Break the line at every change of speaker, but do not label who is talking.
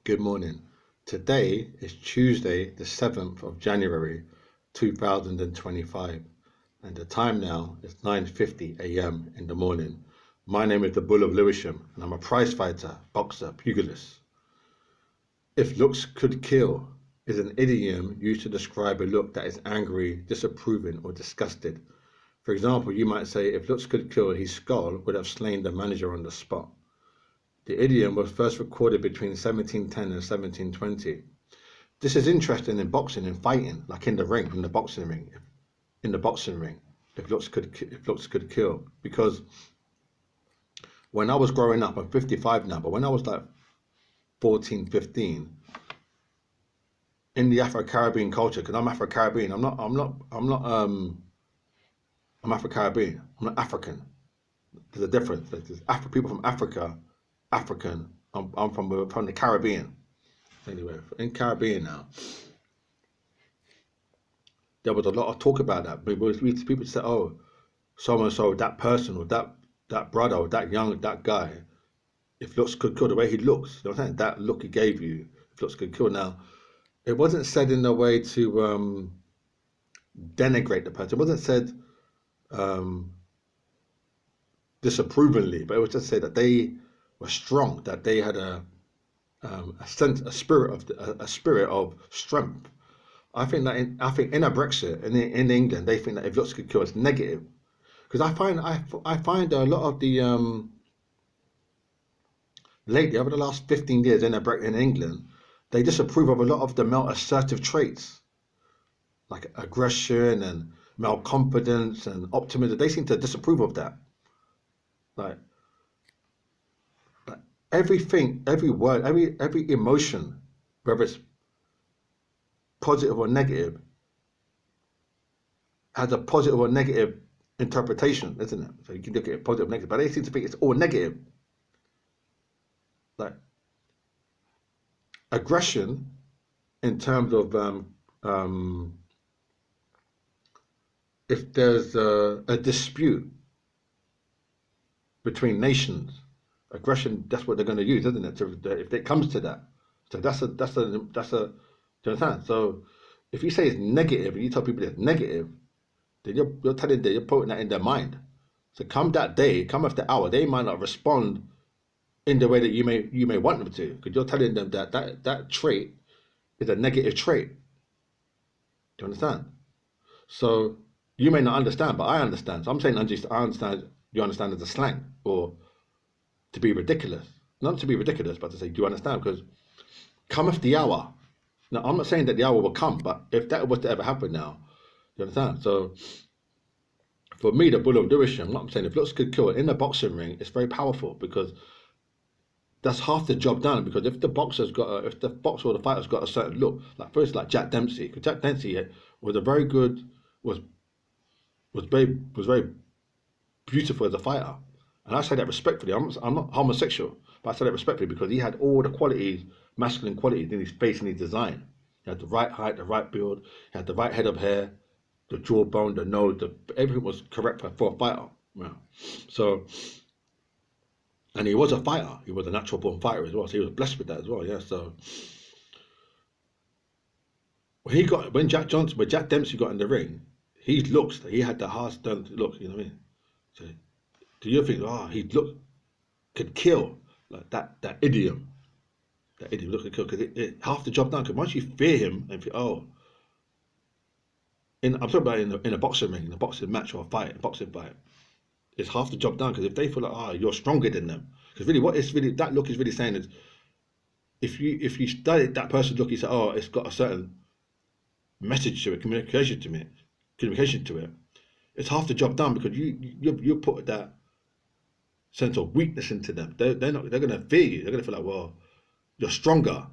Good morning. Today is Tuesday, the 7th of January, 2025, and the time now is 9:50 a.m. in the morning. My name is the Bull of Lewisham, and I'm a prize fighter, boxer, pugilist. If looks could kill is an idiom used to describe a look that is angry, disapproving, or disgusted. For example, you might say, if looks could kill, his skull would have slain the manager on the spot. The idiom was first recorded between 1710 and 1720. This is interesting in boxing and fighting, like in the ring, in the boxing ring, if looks could kill. Because when I was growing up, I'm 55 now, but when I was like 14, 15, in the Afro-Caribbean culture, because I'm Afro-Caribbean, I'm Afro-Caribbean, I'm not African. There's a difference. There's people from Africa, African. I'm from the Caribbean. Anyway, in Caribbean now, there was a lot of talk about that. People say, "Oh, so and so, that person or that brother or that guy, if looks could kill the way he looks, you know what I'm saying? That look he gave you, if looks could kill." Now, it wasn't said in a way to denigrate the person. It wasn't said um, disapprovingly, but it was just said that they were strong, that they had a spirit of strength. I think in a Brexit in England they think that if looks could kill it's negative, because I find a lot of the lately over the last 15 years in England, they disapprove of a lot of the male assertive traits like aggression and male confidence and optimism. They seem to disapprove of that. Like, like everything, every word, every emotion, whether it's positive or negative, has a positive or negative interpretation, isn't it? So you can look at it positive, negative, but they seem to think it's all negative. Like aggression, in terms of if there's a dispute between nations, aggression, that's what they're going to use, isn't it? If it comes to that, so do you understand? So if you say it's negative and you tell people it's negative, then you're telling them, you're putting that in their mind. So come that day, come after hour, they might not respond in the way that you may want them to, because you're telling them that trait is a negative trait. Do you understand? So you may not understand, but I understand. So I'm saying I understand. You understand as a slang, or to be ridiculous, not to be ridiculous, but to say, do you understand? Because cometh the hour. Now I'm not saying that the hour will come, but if that was to ever happen now, you understand? So for me, the Bull of Lewisham, what I'm saying, if looks could kill in the boxing ring, it's very powerful, because that's half the job done. Because if the boxer or the fighter's got a certain look, like first like Jack Dempsey, because Jack Dempsey was a very good, was was very beautiful as a fighter, and I say that respectfully. I'm not homosexual, but I say that respectfully because he had all the qualities, masculine qualities in his face and his design. He had the right height, the right build, he had the right head of hair, the jawbone, the nose, everything was correct for a fighter. Yeah. So, and he was a fighter. He was a natural born fighter as well. So he was blessed with that as well. Yeah. So when Jack Dempsey got in the ring, he had the hard done look. You know what I mean? So do you think, he look could kill, like that idiom, look could kill, because half the job done. Because once you fear him and I'm talking about in a boxing ring, in a boxing match or a fight, a boxing fight, it's half the job done. Because if they feel like, you're stronger than them, because really what it's really that look is really saying is, if you study that person's look, you say, it's got a certain message to it, communication to it. It's half the job done, because you put that sense of weakness into them. They're not. They're gonna fear you. They're gonna feel like, well, you're stronger.